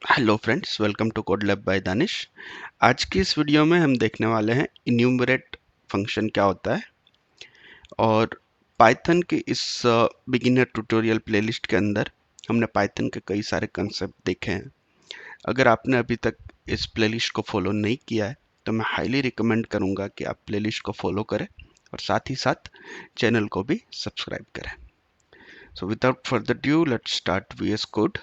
Hello friends, welcome to code lab by Danish. आज की इस वीडियो में हम देखने वाले हैं इन्यूमरेट फंक्शन क्या होता है और पाइथन के इस बिगिनर ट्यूटोरियल प्लेलिस्ट के अंदर हमने पाइथन के कई सारे कंसेप्ट देखे हैं। अगर आपने अभी तक इस प्लेलिस्ट को फॉलो नहीं किया है तो मैं हाईली रिकमेंड करूंगा कि आप प्लेलिस्ट को फॉलो करें और साथ ही साथ चैनल को भी सब्सक्राइब करें। So without further due let's start VS code.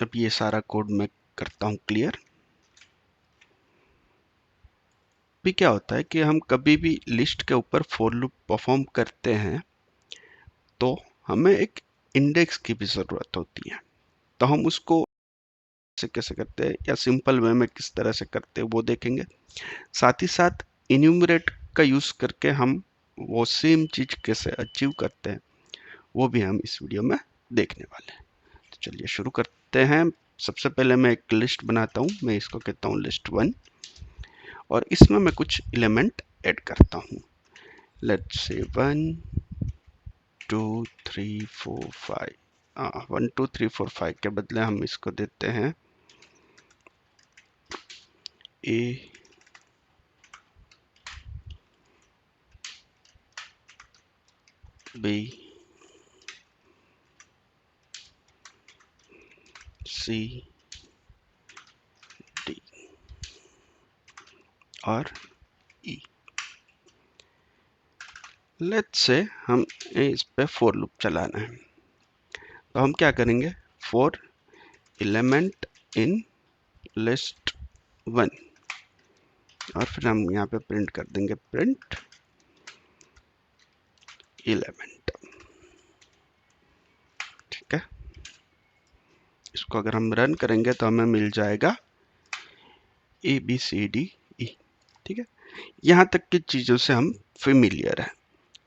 अब ये सारा कोड मैं करता हूँ क्लियर। भी क्या होता है कि हम कभी भी लिस्ट के ऊपर फॉर लूप परफॉर्म करते हैं तो हमें एक इंडेक्स की भी ज़रूरत होती है। तो हम उसको कैसे करते हैं या सिंपल वे में किस तरह से करते हैं वो देखेंगे। साथ ही साथ इन्यूमरेट का यूज़ करके हम वो सेम चीज़ कैसे अचीव करते हैं वो भी हम इस वीडियो में देखने वाले हैं। तो चलिए शुरू करते हैं। सबसे पहले मैं एक लिस्ट बनाता हूँ, मैं इसको कहता हूँ list1 और इसमें मैं कुछ एलिमेंट ऐड करता हूँ। लेट्स से 1 2 3 4 5 1 2 3 4 5 के बदले हम इसको देते हैं A B C D और E। लेट्स से हम इस पे फॉर लूप चलाना है तो हम क्या करेंगे, फॉर एलिमेंट इन लिस्ट 1 और फिर हम यहाँ पे प्रिंट कर देंगे प्रिंट एलिमेंट। ठीक है, इसको अगर हम रन करेंगे तो हमें मिल जाएगा ABCDE। ठीक है, यहाँ तक की चीज़ों से हम फेमिलियर है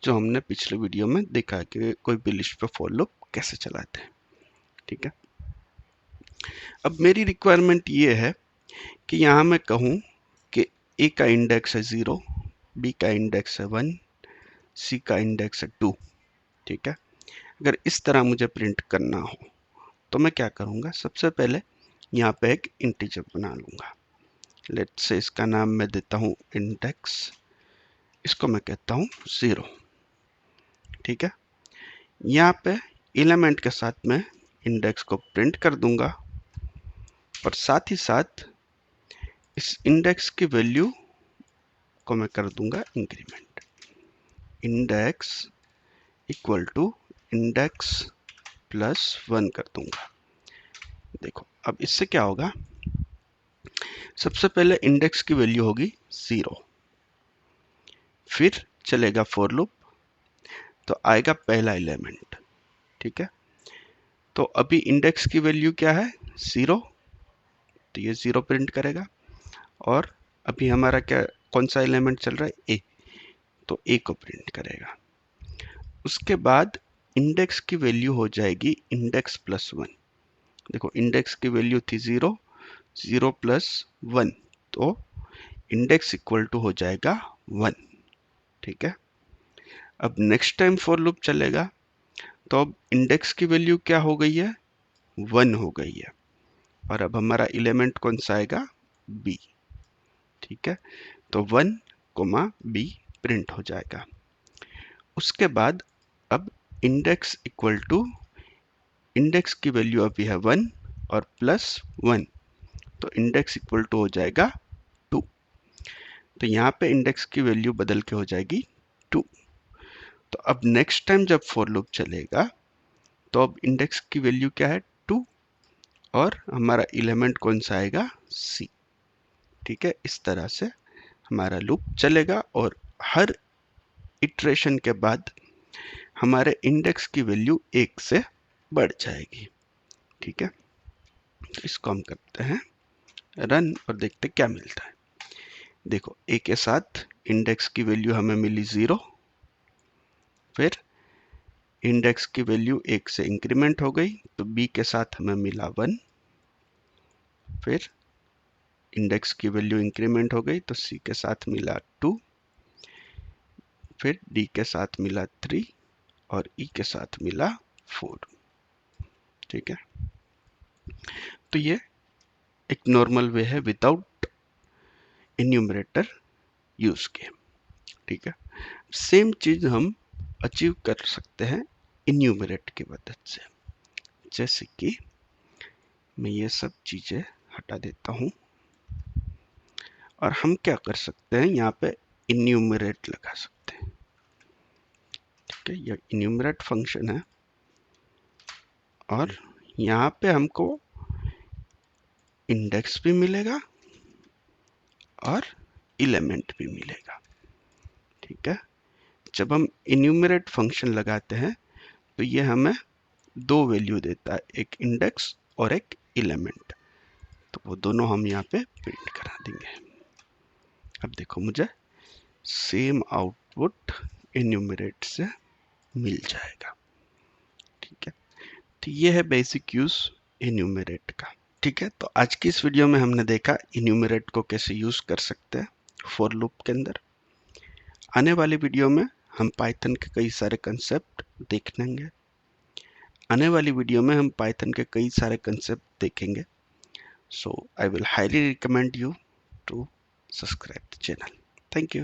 जो हमने पिछले वीडियो में देखा है कि कोई भी लिस्ट पे फॉर लूप कैसे चलाते हैं। ठीक है, अब मेरी रिक्वायरमेंट ये है कि यहाँ मैं कहूँ कि A का इंडेक्स है 0, B का इंडेक्स है 1, C का इंडेक्स है 2। ठीक है, अगर इस तरह मुझे प्रिंट करना हो तो मैं क्या करूँगा, सबसे पहले यहाँ पे एक इंटीजर बना लूँगा। लेट्स से इसका नाम मैं देता हूँ इंडेक्स, इसको मैं कहता हूँ 0। ठीक है, यहाँ पे एलिमेंट के साथ में इंडेक्स को प्रिंट कर दूंगा और साथ ही साथ इस इंडेक्स की वैल्यू को मैं कर दूंगा increment. Index equal to index plus 1 कर दूंगा। देखो अब इससे क्या होगा, सबसे पहले इंडेक्स की वैल्यू होगी 0, फिर चलेगा फॉर लूप तो आएगा पहला एलिमेंट। ठीक है, तो अभी इंडेक्स की वैल्यू क्या है 0, तो ये 0 प्रिंट करेगा और अभी हमारा क्या, कौन सा एलिमेंट चल रहा है A, तो A को प्रिंट करेगा। उसके बाद इंडेक्स की वैल्यू हो जाएगी इंडेक्स प्लस 1। देखो इंडेक्स की वैल्यू थी 0, 0 प्लस 1 तो इंडेक्स इक्वल टू हो जाएगा 1। ठीक है, अब नेक्स्ट टाइम फॉर लूप चलेगा तो अब इंडेक्स की वैल्यू क्या हो गई है, 1 हो गई है और अब हमारा एलिमेंट कौन सा आएगा, B। ठीक है, तो 1 कोमा B प्रिंट हो जाएगा। उसके बाद अब इंडेक्स इक्वल टू, इंडेक्स की वैल्यू अभी है 1 और प्लस 1 तो इंडेक्स इक्वल टू हो जाएगा 2। तो यहाँ पे इंडेक्स की वैल्यू बदल के हो जाएगी 2। तो अब नेक्स्ट टाइम जब फॉर लूप चलेगा तो अब इंडेक्स की वैल्यू क्या है 2 और हमारा एलिमेंट कौन सा आएगा, C। ठीक है, इस तरह से हमारा लूप चलेगा और हर इटरेशन के बाद हमारे इंडेक्स की वैल्यू 1 से बढ़ जाएगी। ठीक है, तो इसको हम करते हैं रन और देखते क्या मिलता है। देखो A के साथ इंडेक्स की वैल्यू हमें मिली 0, फिर इंडेक्स की वैल्यू 1 से इंक्रीमेंट हो गई तो B के साथ हमें मिला 1, फिर इंडेक्स की वैल्यू इंक्रीमेंट हो गई तो C के साथ मिला 2, फिर D के साथ मिला 3 और E के साथ मिला 4। ठीक है, तो ये एक नॉर्मल वे है विदाउट इन्यूमरेटर यूज के। ठीक है, सेम चीज हम अचीव कर सकते हैं इन्यूमरेट की मदद से। जैसे कि मैं ये सब चीजें हटा देता हूं और हम क्या कर सकते हैं, यहाँ पे इन्यूमरेट लगा सकते हैं। ठीक है, ये इन्यूमरेट फंक्शन है और यहाँ पे हमको इंडेक्स भी मिलेगा और एलिमेंट भी मिलेगा। ठीक है, जब हम इन्यूमरेट फंक्शन लगाते हैं तो ये हमें दो वैल्यू देता है, एक इंडेक्स और एक एलिमेंट। तो वो दोनों हम यहाँ पे प्रिंट करा देंगे। अब देखो मुझे सेम आउटपुट इन्यूमरेट से मिल जाएगा। ठीक है, तो ये है बेसिक यूज इन्यूमरेट का। ठीक है, तो आज की इस वीडियो में हमने देखा इन्यूमरेट को कैसे यूज कर सकते हैं फॉर लूप के अंदर। आने वाली वीडियो में हम पाइथन के कई सारे कंसेप्ट देखेंगे। आने वाली वीडियो में हम पाइथन के कई सारे कंसेप्ट देखेंगे। So I will highly recommend you to subscribe the channel. Thank you.